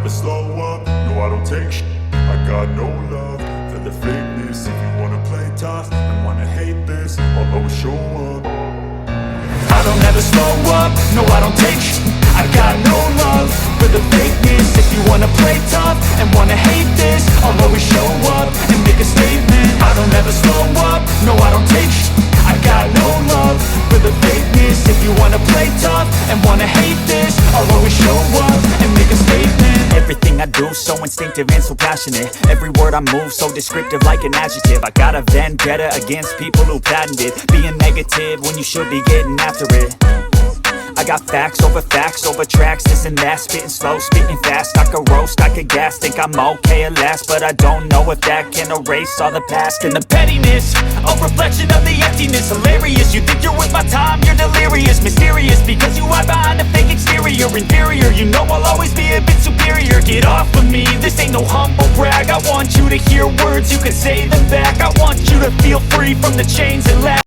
never slow up, no I don't take shit. I got no love for the fakeness. If you wanna play tough and wanna hate this, I'll always show up. I don't ever slow up, no I don't take shit. I got no love for the fakeness. If you wanna play tough and wanna hate this, I'll always show up and make a statement. I don't ever slow up, no I don't take shit. I got no love for the fakeness. If you wanna play tough and wanna hate this, I'll always show up and make a statement. Everything I do so instinctive and so passionate. Every word I move so descriptive like an adjective. I got a vendetta against people who patented being negative when you should be getting after it. I got facts over tracks, this and that. Spitting slow, spitting fast. I could roast, I could gas. Think I'm okay at last, but I don't know if that can erase all the past. And the pettiness, a reflection of the emptiness. Hilarious, you think you're worth my time, you're delirious. Mysterious, because you hide behind a fake exterior. Inferior, you know I'll always be a bit superior. Get off of me, this ain't no humble brag. I want you to hear words, you can say them back. I want you to feel free from the chains and laugh.